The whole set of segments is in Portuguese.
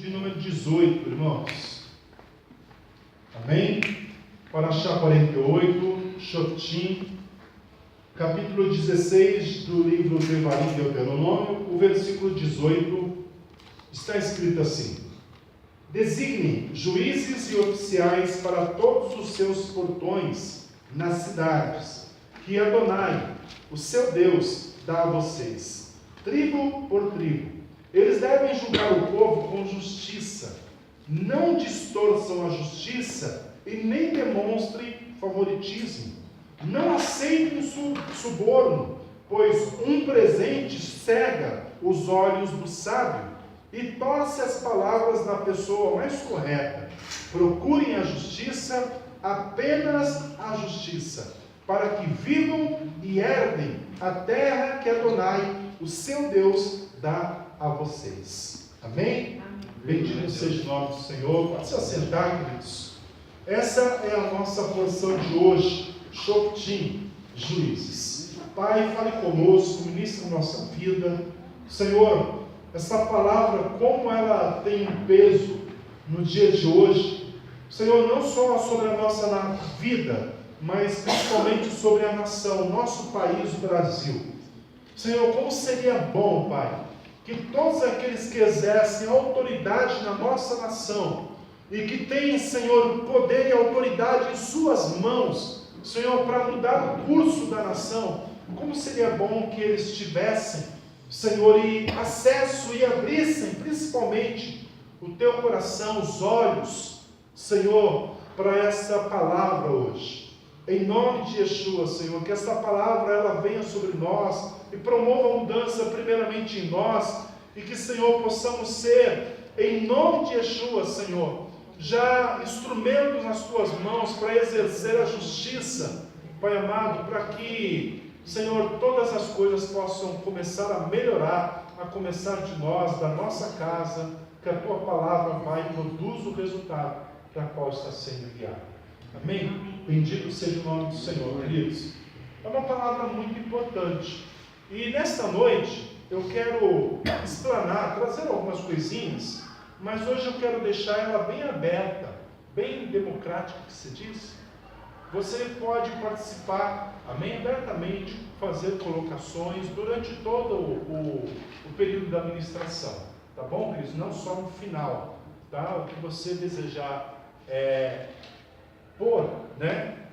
de número 18, irmãos. Amém? Parashá 48, Shoftim, capítulo 16 do livro Devarim de Deuteronômio, o versículo 18, está escrito assim: designe juízes e oficiais para todos os seus portões nas cidades, que Adonai, o seu Deus, dá a vocês, tribo por tribo. Eles devem julgar o povo com justiça. Não distorçam a justiça e nem demonstrem favoritismo. Não aceitem suborno, pois um presente cega os olhos do sábio e torce as palavras da pessoa mais correta. Procurem a justiça, apenas a justiça, para que vivam e herdem a terra que Adonai, o seu Deus, dá a vocês. Amém? Bendito seja o nome do Senhor. Pode se assentar, queridos. Essa é a nossa porção de hoje, Shoftim, juízes. Pai, fale conosco, ministre nossa vida. Senhor, essa palavra, como ela tem um peso no dia de hoje, Senhor, não só sobre a nossa vida, mas principalmente sobre a nação, nosso país, o Brasil. Senhor, como seria bom, Pai, que todos aqueles que exercem autoridade na nossa nação e que têm, Senhor, poder e autoridade em suas mãos, Senhor, para mudar o curso da nação, como seria bom que eles tivessem, Senhor, e acesso e abrissem principalmente o teu coração, os olhos, Senhor, para essa palavra hoje. Em nome de Yeshua, Senhor, que essa palavra ela venha sobre nós e promova a mudança primeiramente em nós, e que, Senhor, possamos ser, em nome de Yeshua, Senhor, já instrumentos nas tuas mãos para exercer a justiça, Pai amado, para que, Senhor, todas as coisas possam começar a melhorar, a começar de nós, da nossa casa, que a tua palavra, Pai, produza o resultado para qual está sendo enviado. Amém? Bendito seja o nome do Senhor, queridos. É uma palavra muito importante. E nesta noite, eu quero explanar, trazer algumas coisinhas, mas hoje eu quero deixar ela bem aberta, bem democrática, que se diz. Você pode participar, amém, abertamente, fazer colocações durante todo o período da ministração, tá bom, queridos? Não só no final, tá? O que você desejar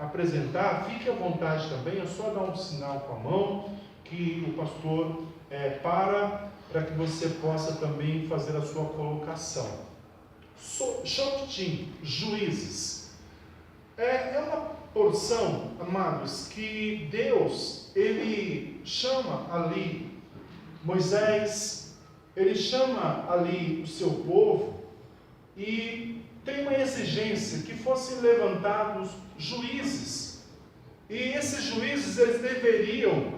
apresentar, fique à vontade também, é só dar um sinal com a mão, que o pastor para que você possa também fazer a sua colocação. Shoftim, juízes. É uma porção, amados, que Deus, ele chama ali Moisés, ele chama ali o seu povo, e tem uma exigência que fossem levantados juízes, e esses juízes eles deveriam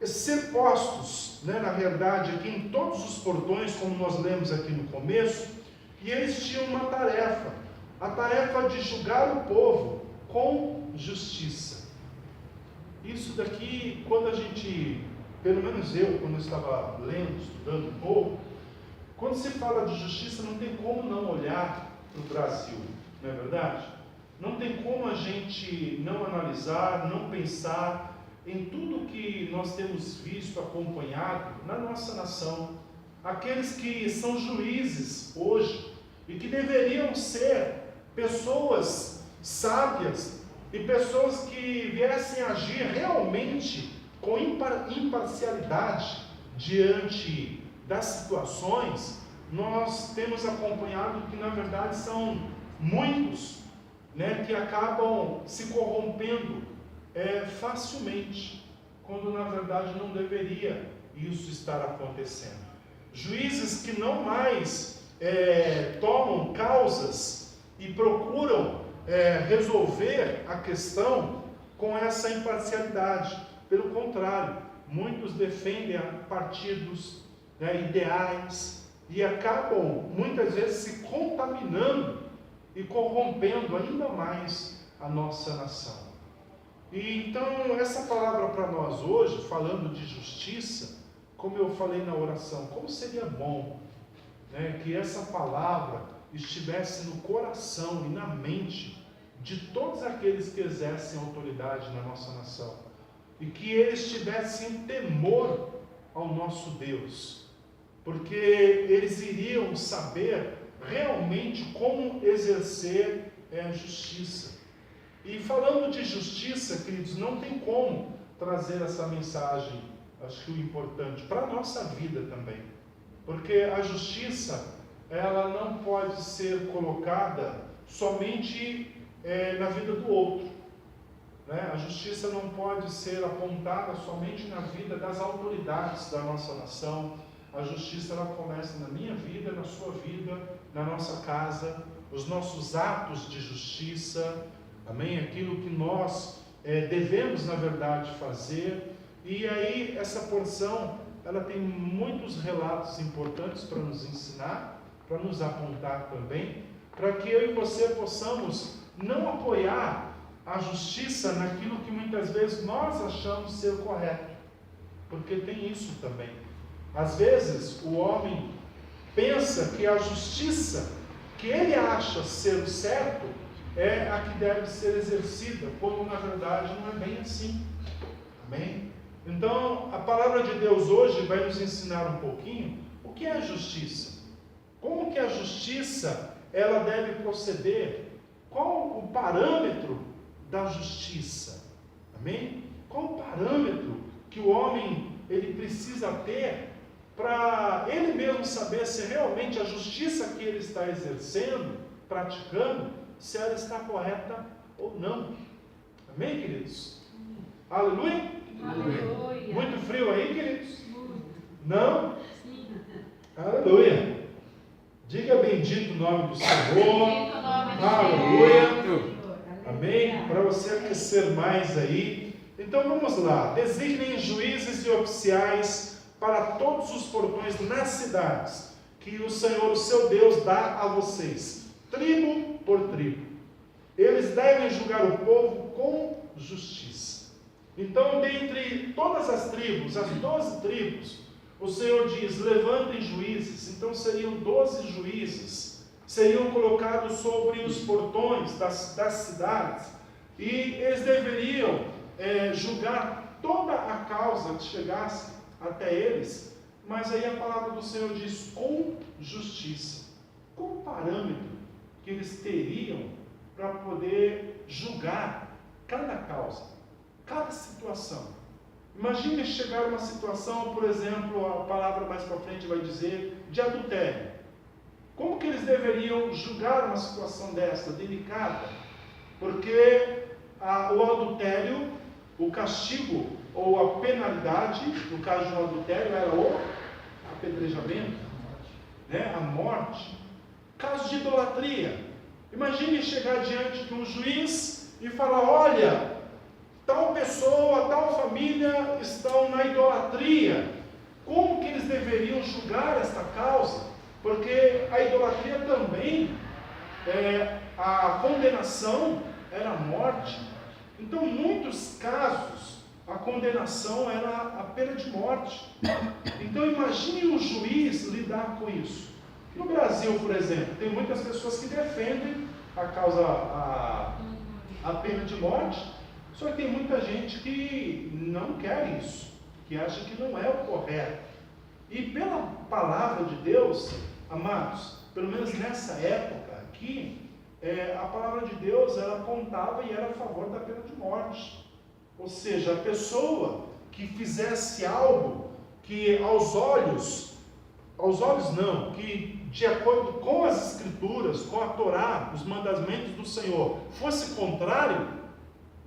ser postos, na realidade, aqui em todos os portões, como nós lemos aqui no começo, e eles tinham uma tarefa, a tarefa de julgar o povo com justiça. Isso daqui, quando a gente, pelo menos eu, quando eu estava lendo, estudando um pouco, quando se fala de justiça, não tem como não olhar para o Brasil, não é verdade? Não tem como a gente não analisar, não pensar em tudo que nós temos visto, acompanhado na nossa nação. Aqueles que são juízes hoje e que deveriam ser pessoas sábias e pessoas que viessem agir realmente com imparcialidade diante das situações, nós temos acompanhado que na verdade são muitos, que acabam se corrompendo facilmente, quando na verdade não deveria isso estar acontecendo. Juízes que não mais tomam causas e procuram resolver a questão com essa imparcialidade. Pelo contrário, muitos defendem partidos, ideais, e acabam muitas vezes se contaminando e corrompendo ainda mais a nossa nação. E então essa palavra para nós hoje, falando de justiça, como eu falei na oração, como seria bom, né, que essa palavra estivesse no coração e na mente de todos aqueles que exercem autoridade na nossa nação, e que eles tivessem temor ao nosso Deus, porque eles iriam saber realmente como exercer a justiça. E falando de justiça, queridos, não tem como trazer essa mensagem, acho que o importante, para a nossa vida também. Porque a justiça, ela não pode ser colocada somente na vida do outro. Né? A justiça não pode ser apontada somente na vida das autoridades da nossa nação. A justiça, ela começa na minha vida, na sua vida, na nossa casa, os nossos atos de justiça, amém? Aquilo que nós devemos, na verdade, fazer. E aí, essa porção, ela tem muitos relatos importantes para nos ensinar, para nos apontar também, para que eu e você possamos não apoiar a justiça naquilo que muitas vezes nós achamos ser correto, porque tem isso também. Às vezes, o homem pensa que a justiça que ele acha ser o certo é a que deve ser exercida, quando na verdade não é bem assim. Amém? Então, a palavra de Deus hoje vai nos ensinar um pouquinho o que é a justiça. Como que a justiça, ela deve proceder? Qual o parâmetro da justiça? Amém? Qual o parâmetro que o homem ele precisa ter para ele mesmo saber se realmente a justiça que ele está exercendo, praticando, se ela está correta ou não? Amém, queridos? Aleluia? Aleluia. Muito frio aí, queridos? Muito. Não? Sim. Aleluia. Diga bendito o nome do Senhor. Bendito o nome do Aleluia. Senhor. Amém? Para você aquecer mais aí. Então vamos lá. Designem juízes e oficiais para todos os portões nas cidades, que o Senhor, o seu Deus, dá a vocês, tribo por tribo. Eles devem julgar o povo com justiça. Então, dentre todas as tribos, as 12 tribos, o Senhor diz, levantem juízes. Então seriam 12 juízes, seriam colocados sobre os portões das cidades, e eles deveriam julgar toda a causa que chegasse até eles. Mas aí a palavra do Senhor diz, com justiça. Qual o parâmetro que eles teriam para poder julgar cada causa, cada situação? Imagine chegar uma situação, por exemplo, a palavra mais para frente vai dizer, de adultério. Como que eles deveriam julgar uma situação dessa, delicada? Porque o adultério, o castigo ou a penalidade, no caso de um adultério, era o apedrejamento, né? A morte. Caso de idolatria. Imagine chegar diante de um juiz e falar, olha, tal pessoa, tal família estão na idolatria. Como que eles deveriam julgar esta causa? Porque a idolatria também, a condenação era a morte. Então, em muitos casos, a condenação era a pena de morte. Então, imagine um juiz lidar com isso. No Brasil, por exemplo, tem muitas pessoas que defendem a causa, a pena de morte, só que tem muita gente que não quer isso, que acha que não é o correto. E pela palavra de Deus, amados, pelo menos nessa época aqui, a palavra de Deus, ela apontava e era a favor da pena de morte. Ou seja, a pessoa que fizesse algo que aos olhos não, que de acordo com as Escrituras, com a Torá, os mandamentos do Senhor, fosse contrário,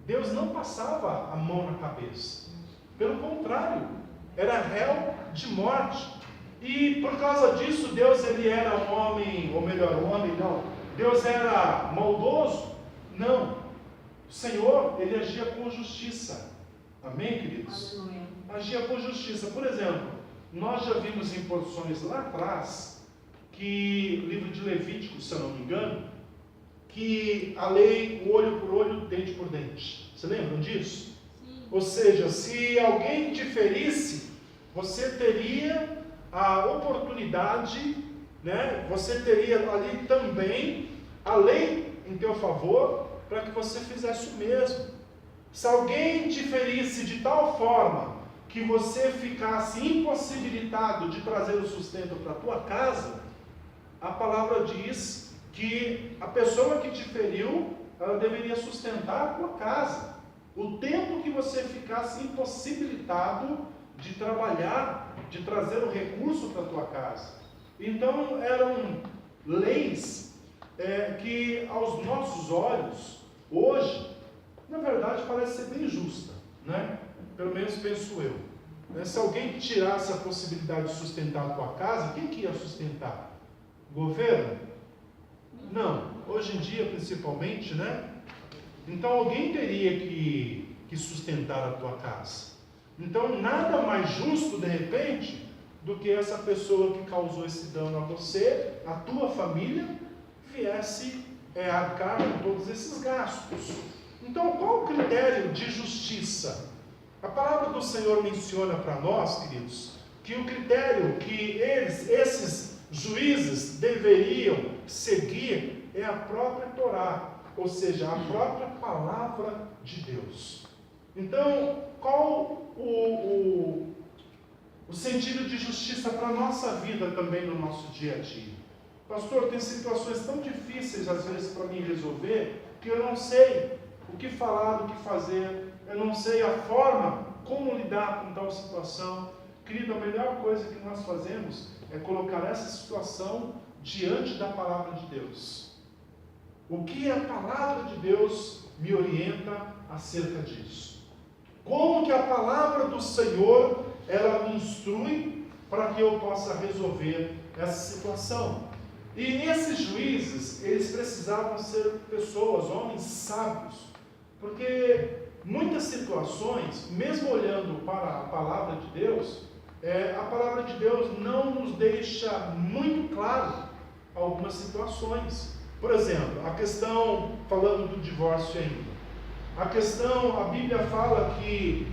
Deus não passava a mão na cabeça. Pelo contrário, era réu de morte. E por causa disso, Deus ele era um homem, ou melhor, um homem não, Deus era maldoso? Não. O Senhor, ele agia com justiça. Amém, queridos? Aleluia. Agia com justiça. Por exemplo, nós já vimos em porções lá atrás, que, livro de Levítico, se eu não me engano, que a lei, o olho por olho, dente por dente. Você lembram disso? Sim. Ou seja, se alguém te ferisse, você teria a oportunidade, né? Você teria ali também a lei em teu favor para que você fizesse o mesmo. Se alguém te ferisse de tal forma que você ficasse impossibilitado de trazer o sustento para a tua casa, a palavra diz que a pessoa que te feriu, ela deveria sustentar a tua casa. O tempo que você ficasse impossibilitado de trabalhar, de trazer o recurso para a tua casa. Então eram leis que aos nossos olhos, hoje, na verdade parece ser bem justa, né? Pelo menos penso eu. Se alguém tirasse a possibilidade de sustentar a tua casa, quem que ia sustentar? O governo? Não. Hoje em dia, principalmente, né? Então alguém teria que sustentar a tua casa. Então nada mais justo, de repente, do que essa pessoa que causou esse dano a você, a tua família, viesse arcar com todos esses gastos. Então qual o critério de justiça? A palavra do Senhor menciona para nós, queridos, que o critério que esses juízes deveriam seguir é a própria Torá, ou seja, a própria palavra de Deus. Então, qual o sentido de justiça para a nossa vida também no nosso dia a dia? Pastor, tem situações tão difíceis às vezes para mim resolver, que eu não sei o que falar, o que fazer, eu não sei a forma como lidar com tal situação. Querido, a melhor coisa que nós fazemos é colocar essa situação diante da palavra de Deus. O que a palavra de Deus me orienta acerca disso? Como que a palavra do Senhor, ela me instrui para que eu possa resolver essa situação? E esses juízes, eles precisavam ser pessoas, homens sábios, porque muitas situações, mesmo olhando para a palavra de Deus, a palavra de Deus não nos deixa muito claro algumas situações. Por exemplo, a questão, falando do divórcio ainda, a Bíblia fala que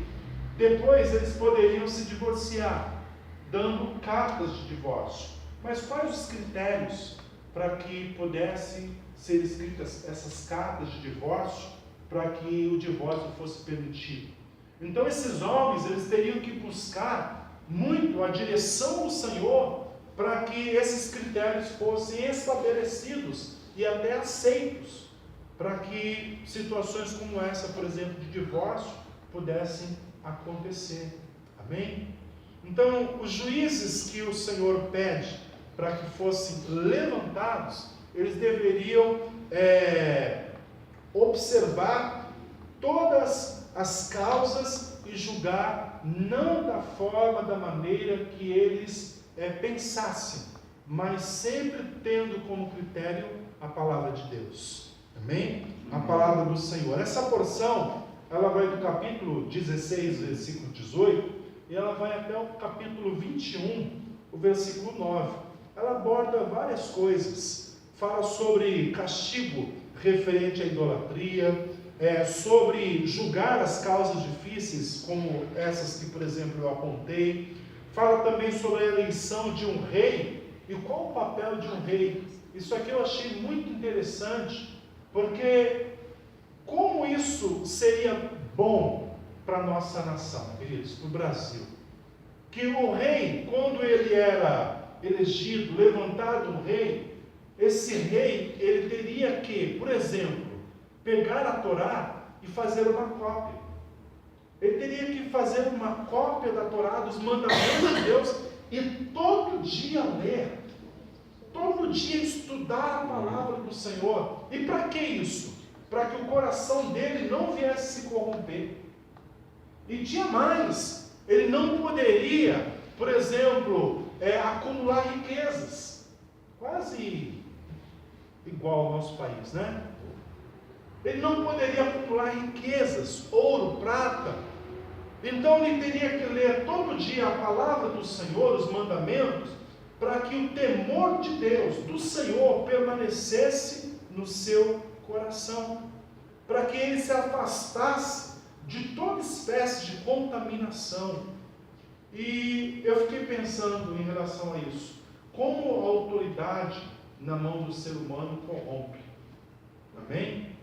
depois eles poderiam se divorciar, dando cartas de divórcio. Mas quais os critérios para que pudessem ser escritas essas cartas de divórcio, para que o divórcio fosse permitido? Então esses homens, eles teriam que buscar muito a direção do Senhor, para que esses critérios fossem estabelecidos e até aceitos, para que situações como essa, por exemplo, de divórcio, pudessem acontecer. Amém? Então, os juízes que o Senhor pede para que fossem levantados, eles deveriam observar todas as causas e julgar não da forma, da maneira que eles pensassem, mas sempre tendo como critério a palavra de Deus. Amém? A palavra do Senhor. Essa porção, ela vai do capítulo 16, versículo 18, e ela vai até o capítulo 21, o versículo 9. Ela aborda várias coisas. Fala sobre castigo referente à idolatria, sobre julgar as causas difíceis, como essas que, por exemplo, eu apontei. Fala também sobre a eleição de um rei, e qual o papel de um rei. Isso aqui eu achei muito interessante, porque como isso seria bom para a nossa nação, queridos, para o Brasil. Que o rei, quando ele era elegido, levantado um rei, esse rei, ele teria que, por exemplo, pegar a Torá e fazer uma cópia. Ele teria que fazer uma cópia da Torá, dos mandamentos de Deus, e todo dia ler, todo dia estudar a palavra do Senhor. E para que isso? Para que o coração dele não viesse se corromper. E tinha mais, ele não poderia, por exemplo, acumular riquezas, quase igual ao nosso país, né? Ele não poderia acumular riquezas, ouro, prata. Então ele teria que ler todo dia a palavra do Senhor, os mandamentos, para que o temor de Deus, do Senhor, permanecesse no seu coração, para que ele se afastasse de toda espécie de contaminação. E eu fiquei pensando em relação a isso. Como a autoridade na mão do ser humano corrompe. Amém?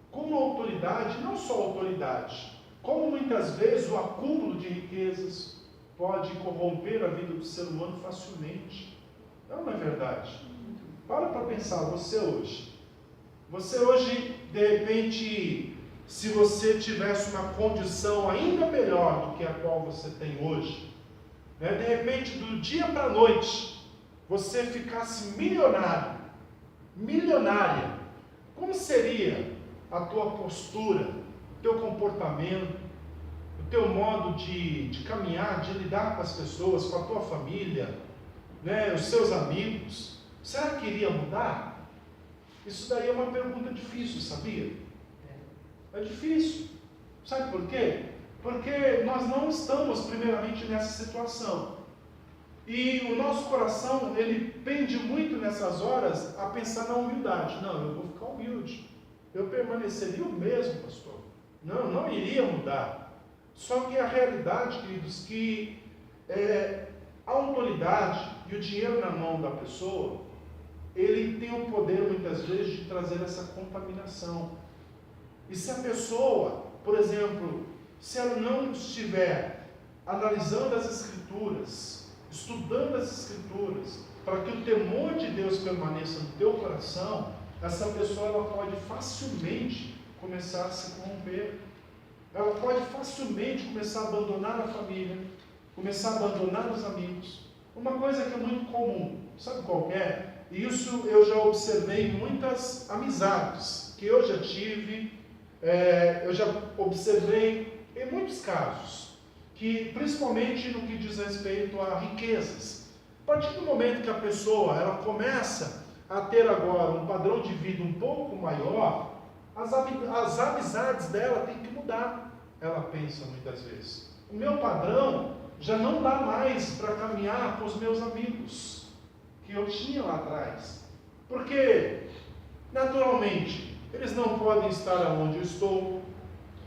Como a autoridade, não só a autoridade, como muitas vezes o acúmulo de riquezas pode corromper a vida do ser humano facilmente. Não é verdade? Para pensar, você hoje, de repente, se você tivesse uma condição ainda melhor do que a qual você tem hoje, né, de repente, do dia para a noite, você ficasse milionário, milionária, como seria a tua postura, o teu comportamento, o teu modo de caminhar, de lidar com as pessoas, com a tua família, né, os seus amigos? Será que iria mudar? Isso daí é uma pergunta difícil, sabia? É difícil. Sabe por quê? Porque nós não estamos primeiramente nessa situação. E o nosso coração, ele pende muito nessas horas a pensar na humildade. Não, eu vou ficar humilde. Eu permaneceria o mesmo, pastor. Não iria mudar. Só que a realidade, queridos, que a autoridade e o dinheiro na mão da pessoa, ele tem o poder, muitas vezes, de trazer essa contaminação. E se a pessoa, por exemplo, se ela não estiver analisando as Escrituras, estudando as Escrituras, para que o temor de Deus permaneça no teu coração, essa pessoa ela pode facilmente começar a se corromper. Ela pode facilmente começar a abandonar a família, começar a abandonar os amigos. Uma coisa que é muito comum, sabe qual é? E isso eu já observei em muitas amizades que eu já tive, eu já observei em muitos casos, que principalmente no que diz respeito a riquezas. A partir do momento que a pessoa ela começa a ter agora um padrão de vida um pouco maior, as amizades dela têm que mudar. Ela pensa muitas vezes, o meu padrão já não dá mais para caminhar com os meus amigos que eu tinha lá atrás, porque naturalmente eles não podem estar onde eu estou,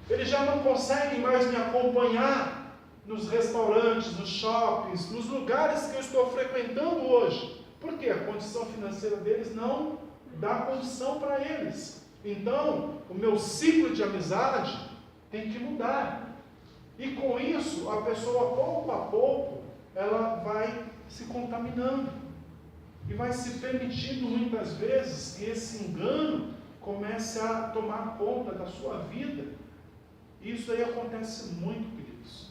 eles já não conseguem mais me acompanhar nos restaurantes, nos shoppings, nos lugares que eu estou frequentando hoje, porque a condição financeira deles não dá condição para eles. Então o meu ciclo de amizade tem que mudar, e com isso a pessoa pouco a pouco ela vai se contaminando e vai se permitindo muitas vezes que esse engano comece a tomar conta da sua vida. E isso aí acontece muito, queridos.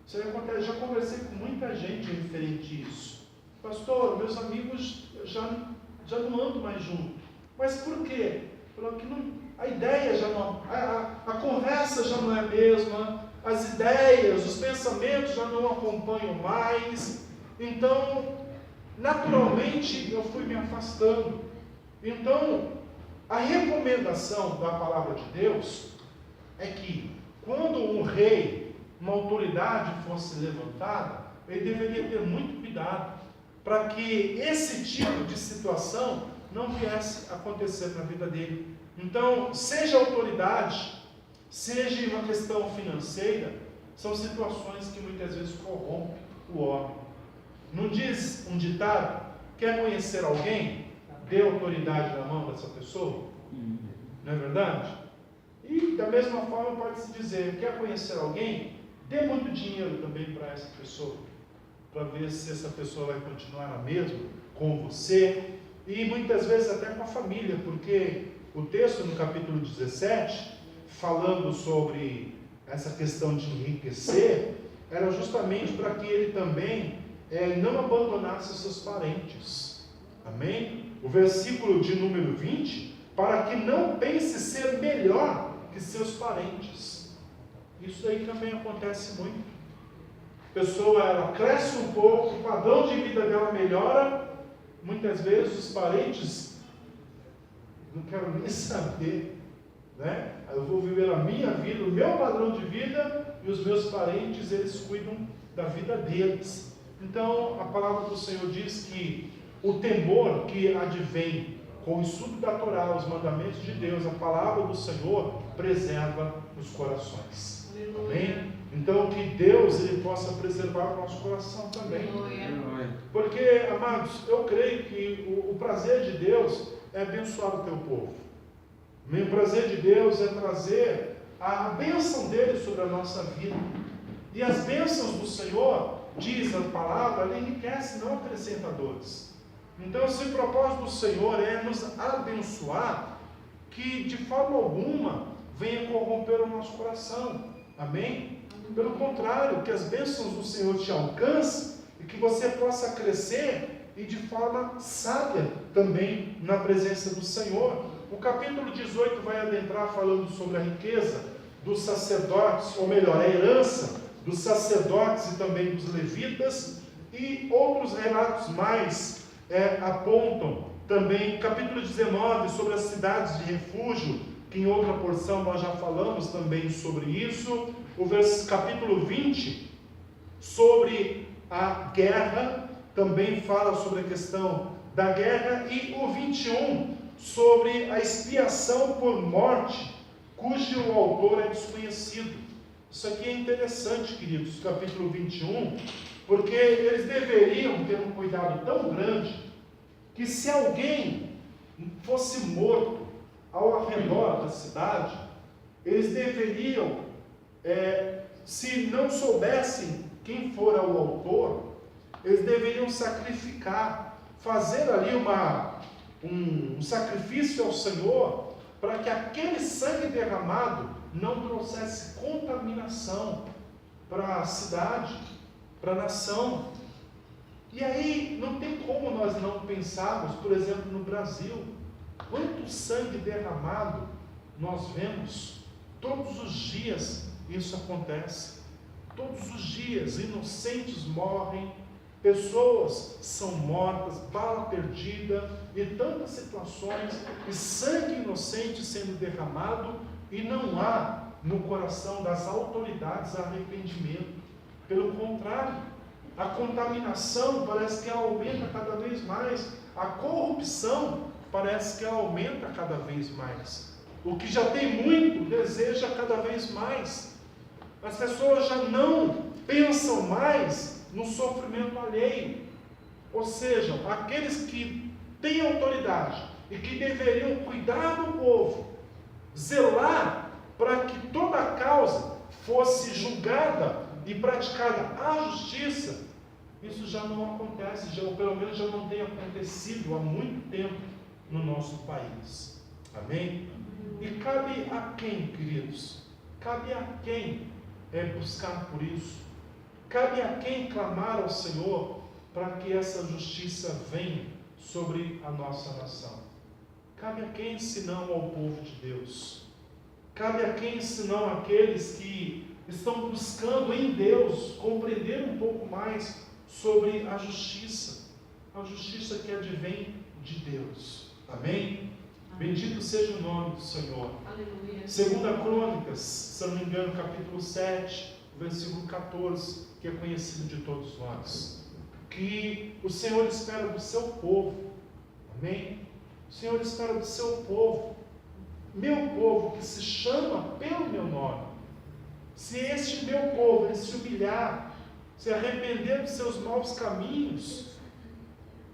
Isso aí acontece. Já conversei com muita gente referente a isso. Pastor, meus amigos já não ando mais junto. Mas por quê? Porque a ideia já não, a conversa já não é a mesma, as ideias, os pensamentos já não acompanham mais. Então, naturalmente, eu fui me afastando. Então, a recomendação da palavra de Deus é que, quando um rei, uma autoridade fosse levantada, ele deveria ter muito cuidado, para que esse tipo de situação não viesse a acontecer na vida dele. Então, seja autoridade, seja uma questão financeira, são situações que muitas vezes corrompem o homem. Não diz um ditado, quer conhecer alguém? Dê autoridade na mão dessa pessoa. Não é verdade? E da mesma forma pode-se dizer, quer conhecer alguém? Dê muito dinheiro também para essa pessoa, para ver se essa pessoa vai continuar a mesma com você, e muitas vezes até com a família, porque o texto no capítulo 17, falando sobre essa questão de enriquecer, era justamente para que ele também não abandonasse os seus parentes. Amém? O versículo de número 20, para que não pense ser melhor que seus parentes. Isso aí também acontece muito. A pessoa ela cresce um pouco, o padrão de vida dela melhora, muitas vezes os parentes não quero nem saber, né? Eu vou viver a minha vida, o meu padrão de vida, e os meus parentes, eles cuidam da vida deles. Então, a palavra do Senhor diz que o temor que advém com o estudo da Torá, os mandamentos de Deus, a palavra do Senhor, preserva os corações. Amém? Então, que Deus ele possa preservar o nosso coração também. Porque, amados, eu creio que o prazer de Deus é abençoar o teu povo. O prazer de Deus é trazer a bênção dele sobre a nossa vida. E as bênçãos do Senhor, diz a palavra, ele enriquece, não acrescenta dores. Então, se o propósito do Senhor é nos abençoar, que de forma alguma venha corromper o nosso coração. Amém? Pelo contrário, que as bênçãos do Senhor te alcancem e que você possa crescer e de forma sábia também na presença do Senhor. O capítulo 18 vai adentrar falando sobre a riqueza dos sacerdotes, ou melhor, a herança dos sacerdotes e também dos levitas, e outros relatos mais apontam também, capítulo 19, sobre as cidades de refúgio, que em outra porção nós já falamos também sobre isso. O capítulo 20, sobre a guerra, também fala sobre a questão da guerra, e o 21, sobre a expiação por morte, cujo autor é desconhecido. Isso aqui é interessante, queridos, capítulo 21, porque eles deveriam ter um cuidado tão grande, que se alguém fosse morto ao redor da cidade, eles deveriam, se não soubessem quem fora o autor, eles deveriam sacrificar, fazer ali um sacrifício ao Senhor, para que aquele sangue derramado não trouxesse contaminação para a cidade, para a nação. E aí não tem como nós não pensarmos, por exemplo, no Brasil, quanto sangue derramado nós vemos. Todos os dias isso acontece. Todos os dias inocentes morrem, pessoas são mortas, bala perdida, e tantas situações, e sangue inocente sendo derramado, e não há no coração das autoridades arrependimento. Pelo contrário, a contaminação parece que ela aumenta cada vez mais, a corrupção parece que ela aumenta cada vez mais. O que já tem muito, deseja cada vez mais. As pessoas já não pensam mais no sofrimento alheio. Ou seja, aqueles que têm autoridade e que deveriam cuidar do povo, zelar para que toda a causa fosse julgada e praticada a justiça, isso já não acontece, ou pelo menos já não tem acontecido há muito tempo no nosso país. Amém? E cabe a quem, queridos? Cabe a quem buscar por isso? Cabe a quem clamar ao Senhor para que essa justiça venha sobre a nossa nação? Cabe a quem, senão ao povo de Deus? Cabe a quem, senão aqueles que estão buscando em Deus compreender um pouco mais sobre a justiça que advém de Deus. Amém? Bendito seja o nome do Senhor. Aleluia. Segunda Crônicas, se não me engano, capítulo 7, versículo 14, que é conhecido de todos nós. Que o Senhor espera do seu povo. Amém? O Senhor espera do seu povo. Meu povo que se chama pelo meu nome. Se este meu povo ele se humilhar, se arrepender dos seus maus caminhos,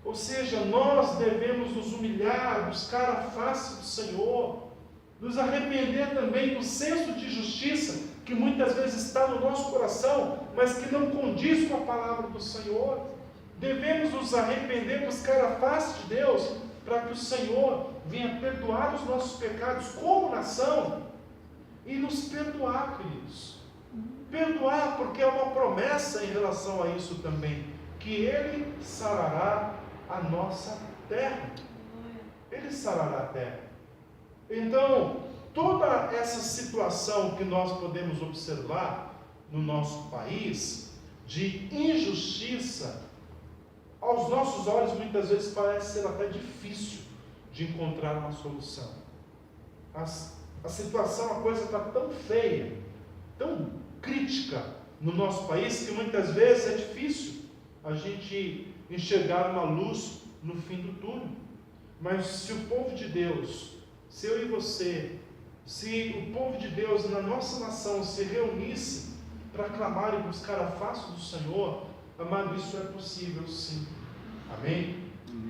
ou seja, nós devemos nos humilhar, buscar a face do Senhor, nos arrepender também do senso de justiça que muitas vezes está no nosso coração, mas que não condiz com a palavra do Senhor. Devemos nos arrepender, buscar a face de Deus, para que o Senhor venha perdoar os nossos pecados como nação, e nos perdoar, queridos. Perdoar, porque é uma promessa em relação a isso também, que Ele sarará a nossa terra. Ele sarará a terra. Então, toda essa situação que nós podemos observar no nosso país, de injustiça, aos nossos olhos muitas vezes parece ser até difícil de encontrar uma solução. A situação, a coisa está tão feia, tão crítica no nosso país, que muitas vezes é difícil a gente enxergar uma luz no fim do túnel. Mas se o povo de Deus, se eu e você Se o povo de Deus na nossa nação se reunisse para clamar e buscar a face do Senhor, amado, isso é possível sim. Amém?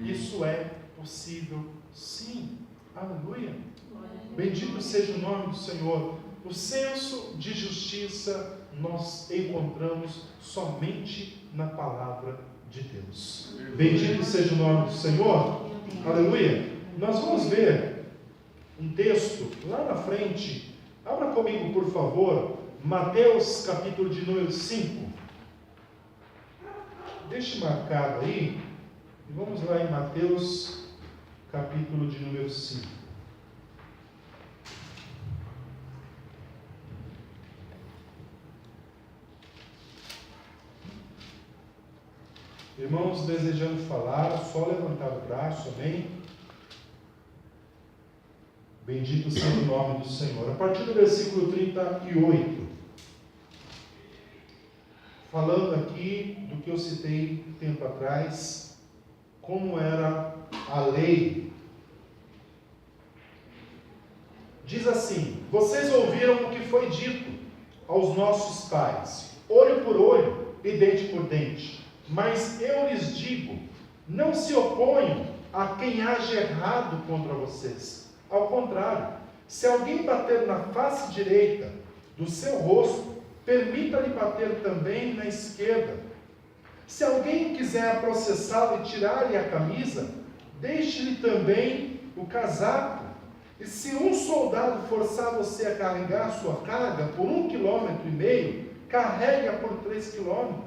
Isso é possível sim. Aleluia. Bendito seja o nome do Senhor. O senso de justiça nós encontramos somente na palavra de Deus. Bendito seja o nome do Senhor. Aleluia. Nós vamos ver um texto lá na frente. Abra comigo, por favor, Mateus capítulo de número 5. Deixe marcado aí. E vamos lá em Mateus capítulo de número 5. Irmãos, desejando falar, só levantar o braço, amém? Bendito seja o nome do Senhor. A partir do versículo 38, falando aqui do que eu citei tempo atrás, como era a lei. Diz assim: vocês ouviram o que foi dito aos nossos pais, olho por olho e dente por dente. Mas eu lhes digo, não se oponham a quem age errado contra vocês. Ao contrário, se alguém bater na face direita do seu rosto, permita-lhe bater também na esquerda. Se alguém quiser processá-lo e tirar-lhe a camisa, deixe-lhe também o casaco. E se um soldado forçar você a carregar sua carga por 1,5 km, carregue-a por 3 km.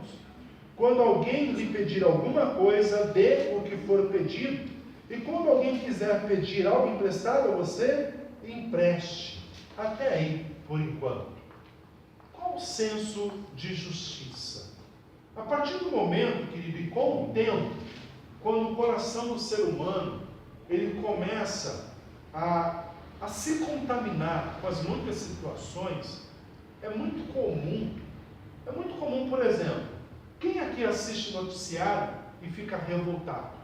Quando alguém lhe pedir alguma coisa, dê o que for pedido. E quando alguém quiser pedir algo emprestado a você, empreste. Até aí, por enquanto. Qual o senso de justiça? A partir do momento, querido, e com o tempo, quando o coração do ser humano, ele começa a se contaminar com as muitas situações, é muito comum, por exemplo, quem aqui assiste noticiário e fica revoltado?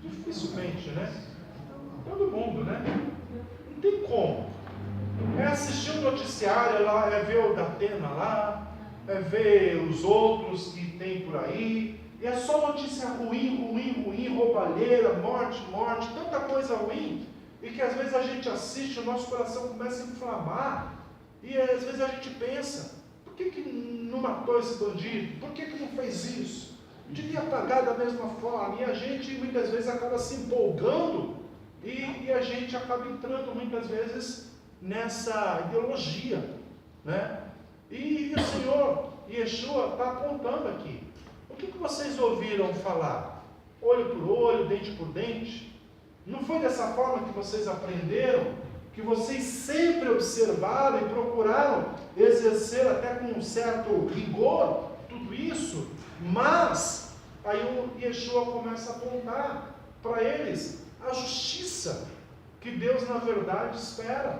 Dificilmente, né? Todo mundo, né? Não tem como. É assistir o noticiário lá, é ver o Datena lá, é ver os outros que tem por aí, e é só notícia ruim, roubalheira, morte, tanta coisa ruim, e que às vezes a gente assiste, o nosso coração começa a inflamar, e às vezes a gente pensa, por que não matou esse bandido? Por que não fez isso? Devia pagar da mesma forma. E a gente muitas vezes acaba se empolgando e a gente acaba entrando muitas vezes nessa ideologia, né? E o Senhor, Yeshua, está apontando aqui. O que vocês ouviram falar? Olho por olho, dente por dente? Não foi dessa forma que vocês aprenderam? Que vocês sempre observaram e procuraram exercer até com um certo rigor tudo isso? Mas aí o Yeshua começa a apontar para eles a justiça que Deus na verdade espera.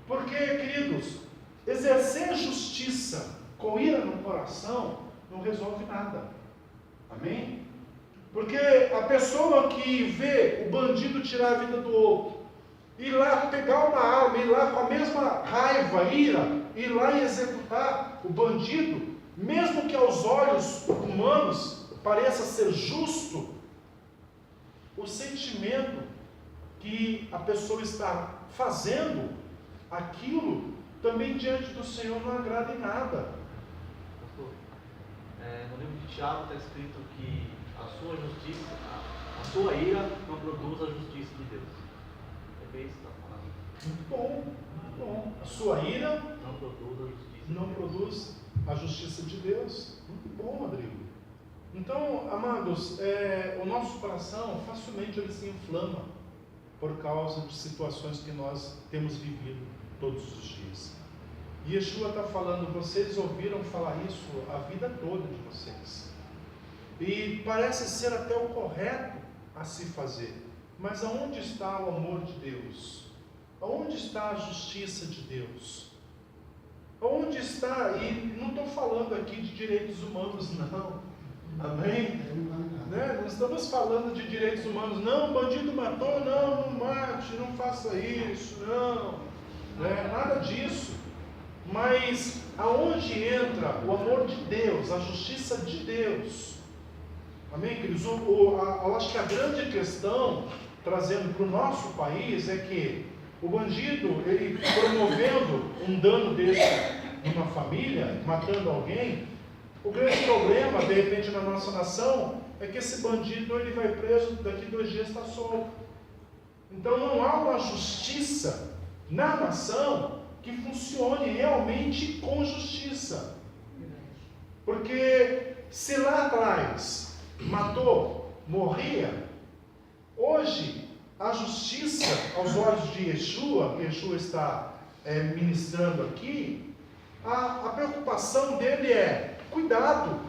Porque, queridos, exercer justiça com ira no coração não resolve nada. Amém? Porque a pessoa que vê o bandido tirar a vida do outro, ir lá pegar uma arma, ir lá com a mesma raiva, ira, ir lá e executar o bandido, mesmo que aos olhos humanos pareça ser justo, o sentimento que a pessoa está fazendo aquilo, também diante do Senhor não agrada em nada. Pastor, no livro de Tiago está escrito que a sua justiça, a sua ira não produz a justiça de Deus. É bem isso que está falando. Muito bom, muito bom. A sua ira Não produz a justiça não de Deus. produz a justiça de Deus. Muito bom, Rodrigo. Então, amados, o nosso coração facilmente ele se inflama por causa de situações que nós temos vivido todos os dias. E Yeshua está falando, vocês ouviram falar isso a vida toda de vocês. E parece ser até o correto a se fazer. Mas aonde está o amor de Deus? Aonde está a justiça de Deus? Aonde está, e não estou falando aqui de direitos humanos não, amém? né? Não estamos falando de direitos humanos. Não, o bandido matou, não mate, não faça isso, não. Né? Nada disso. Mas aonde entra o amor de Deus, a justiça de Deus? Amém, queridos? Eu acho que a grande questão, trazendo para o nosso país, é que o bandido, ele promovendo um dano desse numa família, matando alguém, o grande problema, de repente, na nossa nação, é que esse bandido, ele vai preso, daqui 2 dias está solto. Então não há uma justiça na nação que funcione realmente com justiça. Porque se lá atrás matou, morria, hoje a justiça aos olhos de Yeshua, que Yeshua está ministrando aqui, a preocupação dele é cuidado,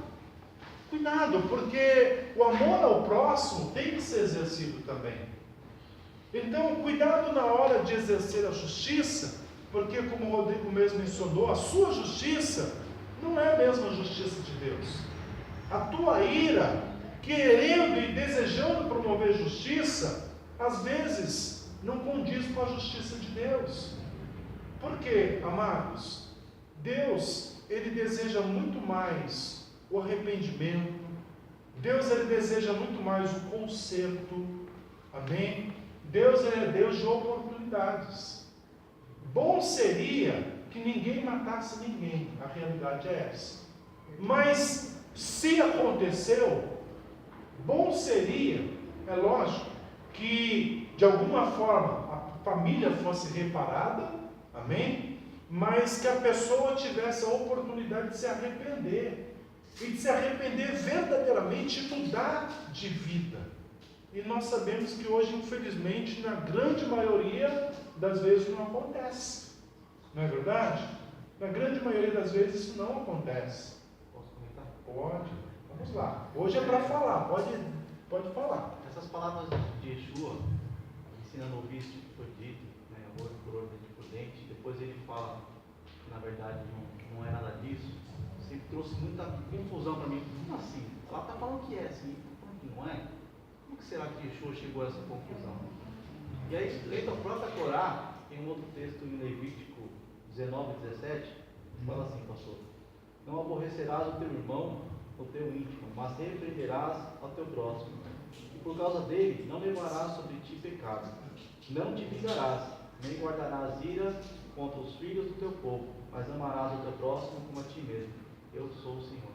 porque o amor ao próximo tem que ser exercido também. Então, cuidado na hora de exercer a justiça, porque, como o Rodrigo mesmo mencionou, a sua justiça não é a mesma justiça de Deus. A tua ira, querendo e desejando promover justiça, às vezes não condiz com a justiça de Deus. Por quê, amados? Deus, Ele deseja muito mais o arrependimento. Deus, Ele deseja muito mais o conserto. Amém? Deus, Ele é Deus de oportunidades. Bom seria que ninguém matasse ninguém, a realidade é essa. Mas, se aconteceu, bom seria, é lógico, que de alguma forma a família fosse reparada, amém? Mas que a pessoa tivesse a oportunidade de se arrepender, e de se arrepender verdadeiramente e mudar de vida. E nós sabemos que hoje, infelizmente, na grande maioria das vezes não acontece. Não é verdade? Na grande maioria das vezes isso não acontece. Posso comentar? Pode. Vamos lá. Hoje é para falar. Pode falar. Essas palavras de Yeshua, ensinando a ouvir isso que foi dito, né, amor por ordem de prudente, depois ele fala que na verdade não é nada disso, sempre trouxe muita confusão para mim. Como assim? Ela está falando que é assim, como que não é? Como que será que Yeshua chegou a essa conclusão? E aí, lendo a própria Torá, tem um outro texto em Levítico 19, 17, que fala assim, pastor: não aborrecerás o teu irmão, o teu íntimo, mas repreenderás ao teu próximo. E por causa dele, não levarás sobre ti pecado. Não te vingarás, nem guardarás ira contra os filhos do teu povo, mas amarás o teu próximo como a ti mesmo. Eu sou o Senhor.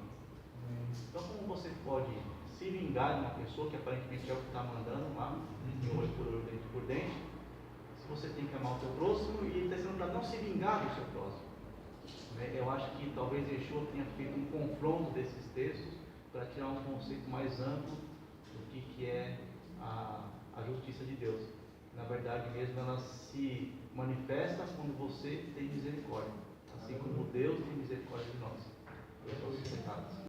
Então, como você pode se vingar de uma pessoa que aparentemente é o que está mandando lá, em olho por olho, dente por dente, se você tem que amar o teu próximo, e ele está dizendo para não se vingar do seu próximo. Eu acho que talvez Yeshua tenha feito um confronto desses textos para tirar um conceito mais amplo do que é a justiça de Deus. Na verdade mesmo, ela se manifesta quando você tem misericórdia, assim como Deus tem misericórdia de nós. Pelos nossos pecados.